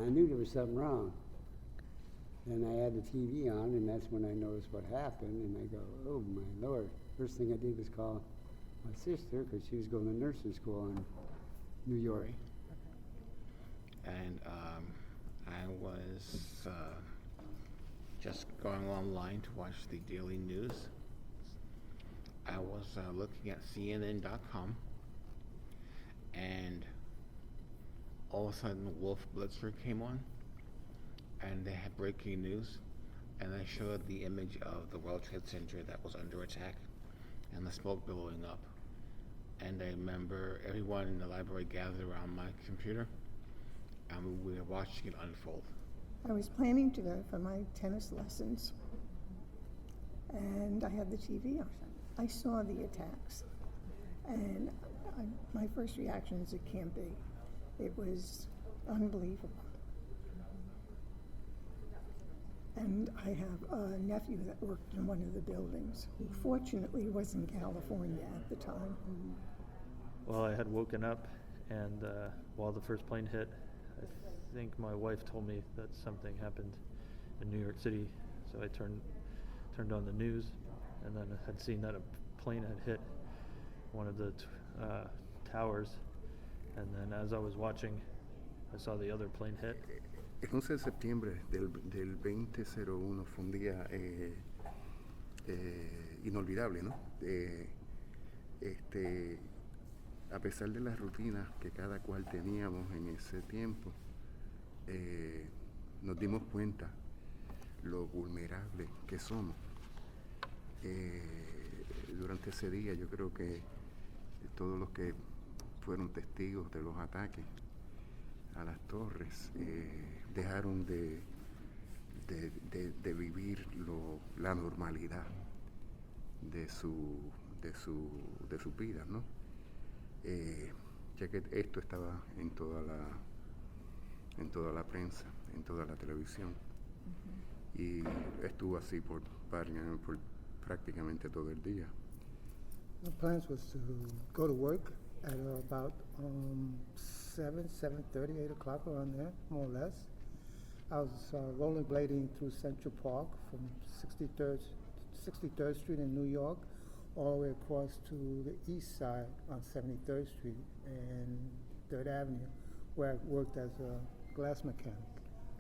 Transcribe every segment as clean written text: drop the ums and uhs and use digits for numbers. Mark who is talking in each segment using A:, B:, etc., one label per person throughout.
A: I knew there was something wrong. Then I had the TV on, and that's when I noticed what happened, and I go, oh my Lord. First thing I did was call my sister, because she was going to nursing school in New York.
B: And I was just going online to watch the daily news. I was looking at CNN.com, and all of a sudden Wolf Blitzer came on, and they had breaking news, and they showed the image of the World Trade Center that was under attack and the smoke billowing up. And I remember everyone in the library gathered around my computer, and we were watching it unfold.
C: I was planning to go for my tennis lessons, and I had the TV on. I saw the attacks, and my first reaction is it can't be. It was unbelievable. And I have a nephew that worked in one of the buildings, who fortunately was in California at the time.
D: Well, I had woken up, and while the first plane hit, I think my wife told me that something happened in New York City, so I turned on the news, and then I had seen that a plane had hit one of the towers, and then as I was watching, I saw the other plane hit.
E: El 11 de septiembre del 2001 fue un día inolvidable, ¿no? A pesar de las rutinas que cada cual teníamos en ese tiempo, nos dimos cuenta lo vulnerables que somos. Durante ese día yo creo que todos los que fueron testigos de los ataques a las torres dejaron de vivir la normalidad de sus vidas, ¿no? Ya que esto estaba en toda la prensa, en toda la televisión, y estuvo así por prácticamente todo el día.
F: The plans was to go to work at about 7:30, 8 o'clock, around there, more or less. I was rollerblading through Central Park from 63rd Street in New York all the way across to the east side on 73rd Street and 3rd Avenue, where I worked as a glass mechanic.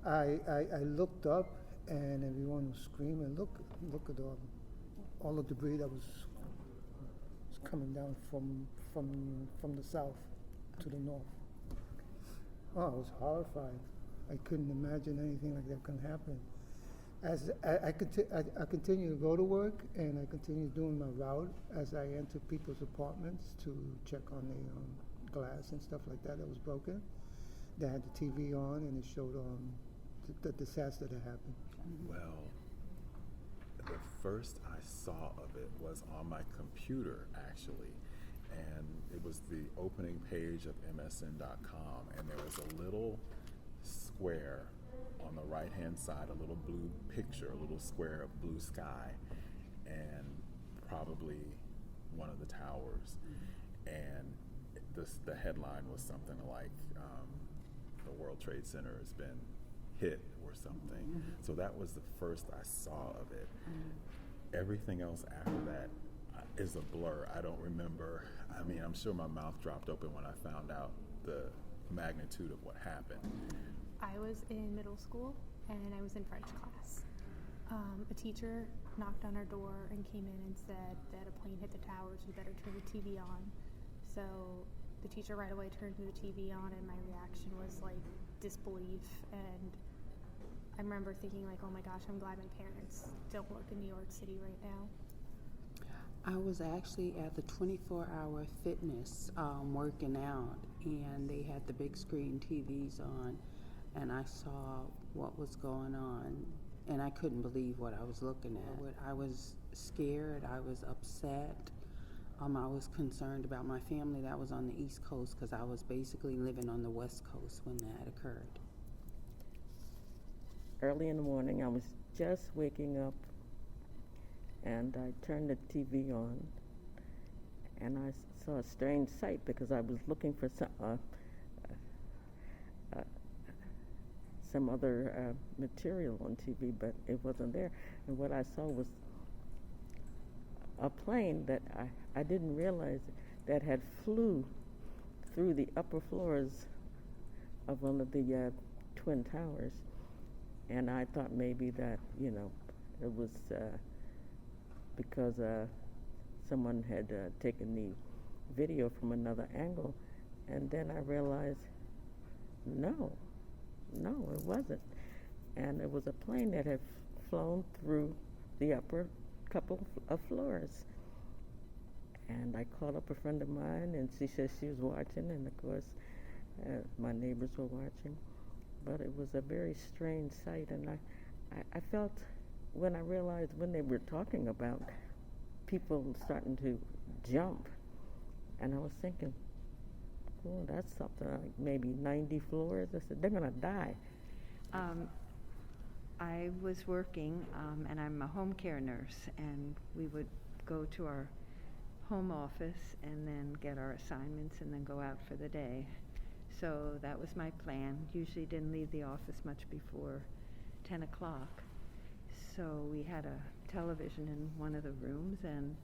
F: I looked up, and everyone was screaming, look at all the debris that was coming down from the south to the north. Oh, I was horrified. I couldn't imagine anything like that could happen. As I continued to go to work, and I continued doing my route as I entered people's apartments to check on the glass and stuff like that was broken. They had the TV on, and it showed the disaster that happened.
G: Well, the first I saw of it was on my computer, actually, and it was the opening page of MSN.com, and there was a little square on the right-hand side, a little blue picture, a little square of blue sky, and probably one of the towers. And the headline was something like, the World Trade Center has been hit or something. Mm-hmm. So that was the first I saw of it. Mm-hmm. Everything else after that is a blur. I don't remember. I mean, I'm sure my mouth dropped open when I found out the magnitude of what happened.
H: I was in middle school, and I was in French class. A teacher knocked on our door and came in and said that a plane hit the towers, we better turn the TV on. So the teacher right away turned the TV on, and my reaction was like disbelief. And I remember thinking like, oh my gosh, I'm glad my parents don't work in New York City right now.
I: I was actually at the 24-hour fitness working out, and they had the big screen TVs on, and I saw what was going on, and I couldn't believe what I was looking at. I was scared, I was upset, I was concerned about my family that was on the East Coast, because I was basically living on the West Coast when that occurred.
J: Early in the morning, I was just waking up, and I turned the TV on, and I saw a strange sight because I was looking for some other material on TV, but it wasn't there. And what I saw was a plane that I didn't realize that had flew through the upper floors of one of the Twin Towers. And I thought maybe that, it was because someone had taken the video from another angle. And then I realized, no, it wasn't. And it was a plane that had flown through the upper couple of floors. And I called up a friend of mine, and she said she was watching, and of course, my neighbors were watching. But it was a very strange sight, and I felt, when I realized when they were talking about people starting to jump, and I was thinking, oh, that's something like maybe 90 floors. I said, they're going to die.
K: I was working, and I'm a home care nurse, and we would go to our home office and then get our assignments and then go out for the day. So that was my plan. Usually didn't leave the office much before 10 o'clock. So we had a television in one of the rooms, and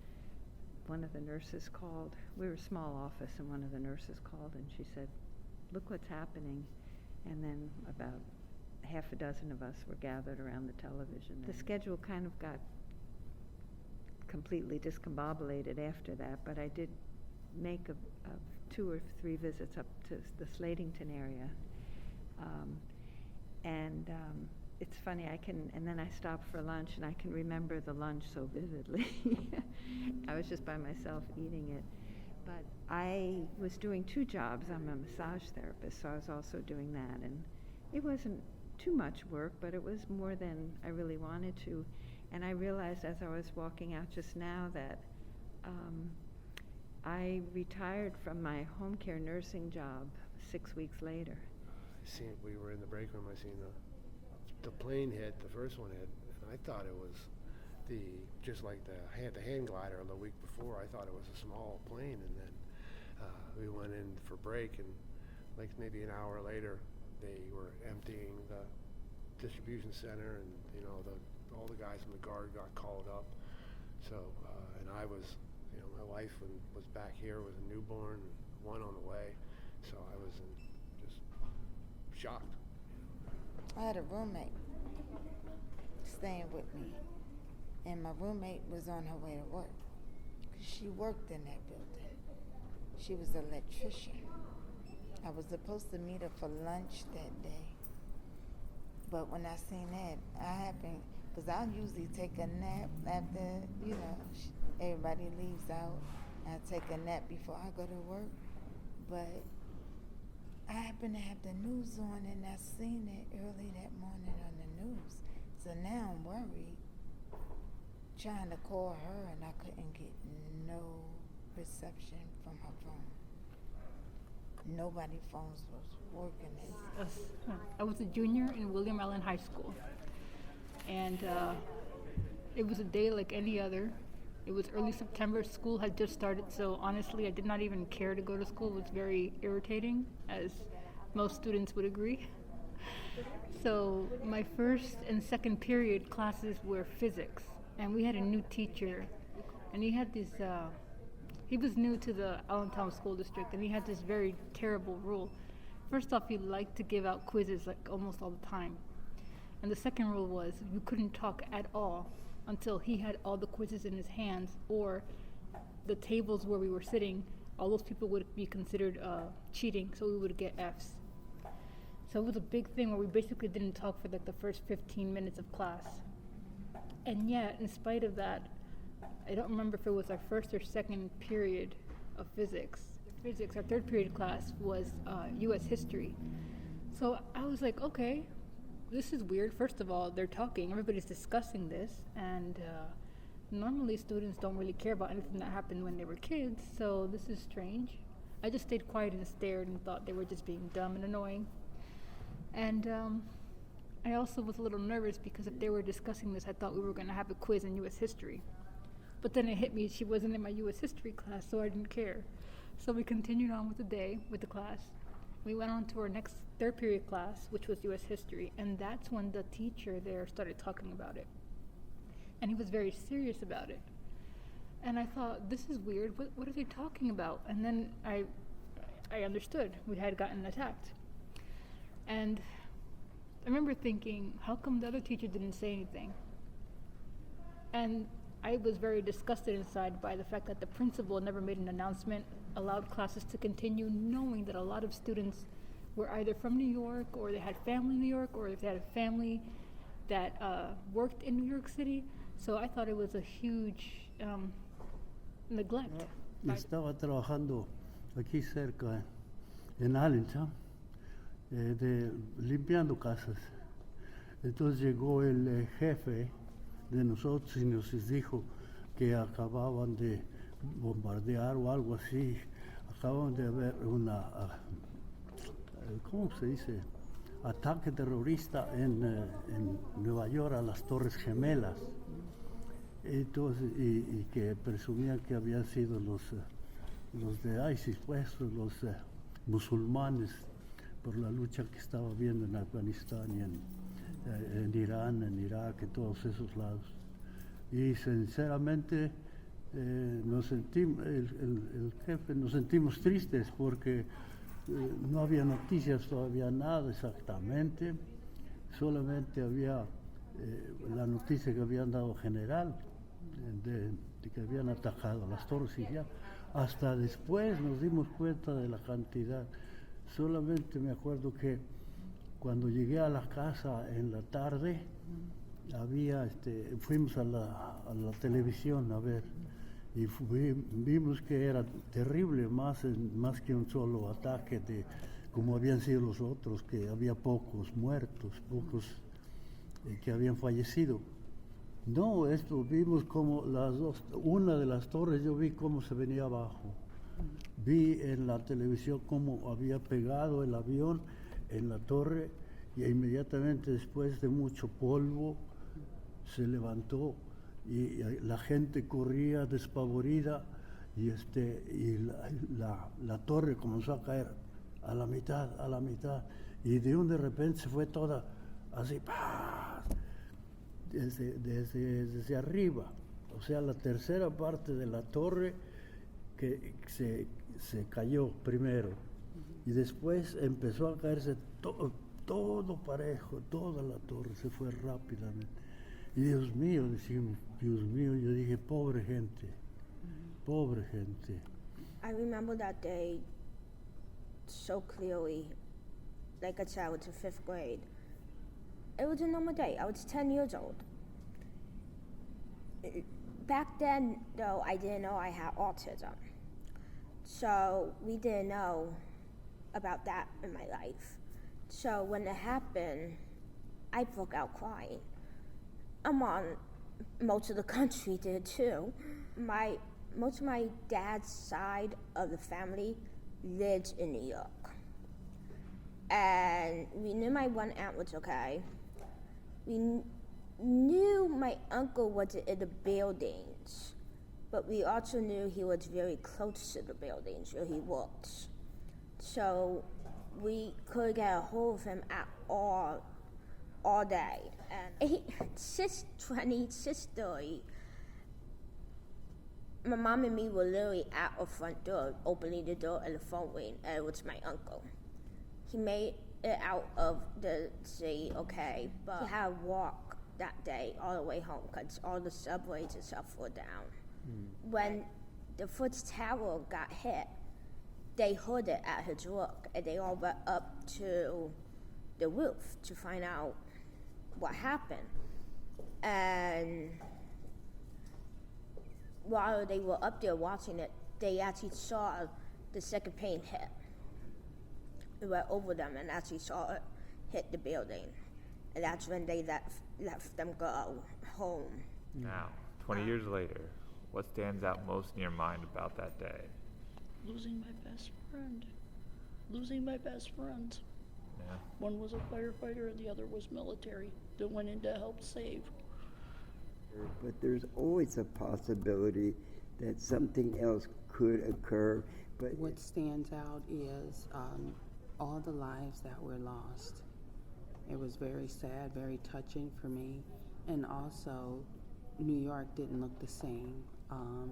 K: one of the nurses called. We were a small office, and one of the nurses called, and she said, look what's happening. And then about half a dozen of us were gathered around the television. The schedule kind of got completely discombobulated after that, but I did make a 2 or 3 visits up to the Slatington area. It's funny, and then I stopped for lunch, and I can remember the lunch so vividly. I was just by myself eating it. But I was doing 2 jobs. I'm a massage therapist, so I was also doing that. And it wasn't too much work, but it was more than I really wanted to. And I realized as I was walking out just now that I retired from my home care nursing job 6 weeks later.
L: We were in the break room. I seen the plane hit, the first one hit, and I thought it was just like the hand glider the week before. I thought it was a small plane, and then we went in for break, and like maybe an hour later, they were emptying the distribution center, and all the guys from the guard got called up. So and I was, my wife was back here with a newborn, and one on the way, so I was just shocked.
M: I had a roommate staying with me, and my roommate was on her way to work. She worked in that building. She was an electrician. I was supposed to meet her for lunch that day, but when I seen that, I happened, because I usually take a nap after, everybody leaves out. I take a nap before I go to work, but I happened to have the news on, and I seen it early that morning on the news. So now I'm worried, trying to call her, and I couldn't get no reception from her phone. Nobody's phones was working.
N: I was a junior in William Allen High School, and it was a day like any other. It was early September. School had just started, so honestly, I did not even care to go to school. It was very irritating, as most students would agree. So my first and second period classes were physics, and we had a new teacher, and he had this, he was new to the Allentown School District, and he had this very terrible rule. First off, he liked to give out quizzes like almost all the time. And the second rule was you couldn't talk at all until he had all the quizzes in his hands, or the tables where we were sitting, all those people would be considered cheating, so we would get Fs. So it was a big thing where we basically didn't talk for like the first 15 minutes of class. And yet, in spite of that, I don't remember if it was our first or second period of physics. Our third period class was US history. So I was like, okay, this is weird. First of all, they're talking, everybody's discussing this, and normally students don't really care about anything that happened when they were kids, so this is strange. I just stayed quiet and stared and thought they were just being dumb and annoying. And I also was a little nervous because if they were discussing this, I thought we were going to have a quiz in US history. But then it hit me, she wasn't in my US history class, so I didn't care. So we continued on with the day, with the class. We went on to our next third period class, which was U.S. history, and that's when the teacher there started talking about it. And he was very serious about it. And I thought, this is weird. What are they talking about? And then I understood. We had gotten attacked. And I remember thinking, how come the other teacher didn't say anything? And I was very disgusted inside by the fact that the principal never made an announcement, allowed classes to continue, knowing that a lot of students were either from New York, or they had family in New York, or if they had a family that worked in New York City. So I thought it was a huge neglect.
O: Estaba trabajando aquí cerca en Allentown, limpiando casas. Entonces llegó el jefe de nosotros y nos dijo que acababan de bombardear o algo así. Acababan de haber una, ¿cómo se dice? Ataque terrorista en Nueva York a las Torres Gemelas. Entonces, y que presumían que habían sido los de ISIS, pues, los musulmanes, por la lucha que estaba habiendo en Afganistán y en Irán, en Irak, en todos esos lados. Y sinceramente nos sentimos, el jefe, nos sentimos tristes porque no había noticias todavía, nada exactamente, solamente había la noticia que habían dado general de que habían atacado las torres, y ya hasta después nos dimos cuenta de la cantidad. Solamente me acuerdo que cuando llegué a la casa en la tarde, fuimos a la televisión a ver, y vimos que era terrible, más que un solo ataque como habían sido los otros, que había pocos muertos, pocos que habían fallecido. No, vimos como una de las torres, yo vi cómo se venía abajo. Vi en la televisión cómo había pegado el avión en la torre, y inmediatamente después de mucho polvo se levantó y la gente corría despavorida, y la torre comenzó a caer a la mitad, y de repente se fue toda así, ¡pah! Desde arriba, o sea, la tercera parte de la torre que se cayó primero, y después empezó a caerse todo parejo, toda la torre se fue rápidamente. Y Dios mío, decimos, Dios mío, yo dije, pobre gente.
P: I remember that day so clearly. Like I said, I was in 5th grade. It was a normal day. I was 10 years old. Back then, though, I didn't know I had autism. So we didn't know about that in my life. So when it happened, I broke out crying. Most of the country did too. Most of my dad's side of the family lived in New York. And we knew my one aunt was okay. We knew my uncle was in the buildings, but we also knew he was very close to the buildings where he worked. So we could get a hold of him at all day. And 6:20, 6:30, my mom and me were literally at our front door, opening the door, and the phone rang, and it was my uncle. He made it out of the city, okay, but he had to walk that day all the way home because all the subways and stuff were down. When the first tower got hit, they heard it at his work, and they all went up to the roof to find out what happened. And while they were up there watching it, they actually saw the second plane hit. It went over them and actually saw it hit the building. And that's when they left them go home.
Q: Now, 20 years later, what stands out most in your mind about that day?
R: Losing my best friend.
Q: Yeah.
R: One was a firefighter and the other was military that went in to help save.
S: But there's always a possibility that something else could occur. But
I: what stands out is all the lives that were lost. It was very sad, very touching for me. And also, New York didn't look the same.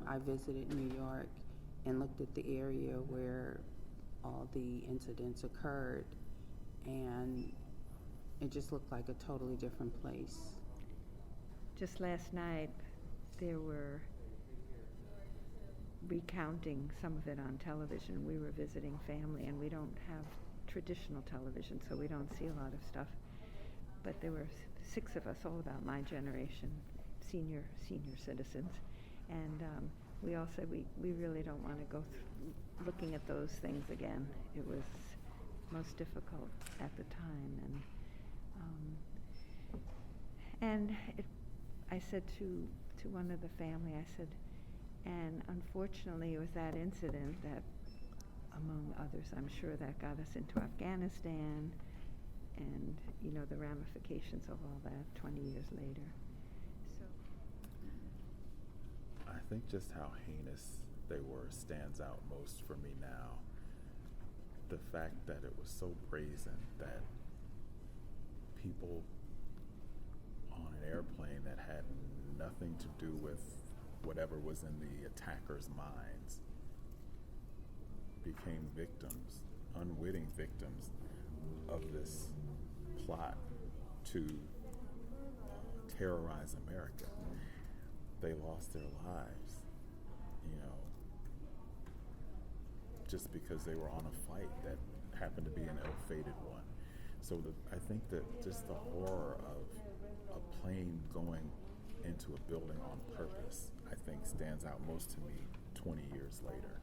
I: I visited New York and looked at the area where all the incidents occurred, and it just looked like a totally different place.
K: Just last night, there were recounting some of it on television. We were visiting family, and we don't have traditional television, so we don't see a lot of stuff. But there were 6 of us, all about my generation, senior citizens, and we all said we really don't want to go looking at those things again. It was most difficult at the time, and I said to one of the family, I said, and unfortunately it was that incident that, among others, I'm sure, that got us into Afghanistan, and the ramifications of all that 20 years later. So
G: I think just how heinous they were stands out most for me now. The fact that it was so brazen that people on an airplane that had nothing to do with whatever was in the attackers' minds became victims, unwitting victims of this plot to terrorize America. They lost their lives, just because they were on a flight that happened to be an ill-fated one. So I think that just the horror of a plane going into a building on purpose, I think, stands out most to me 20 years later.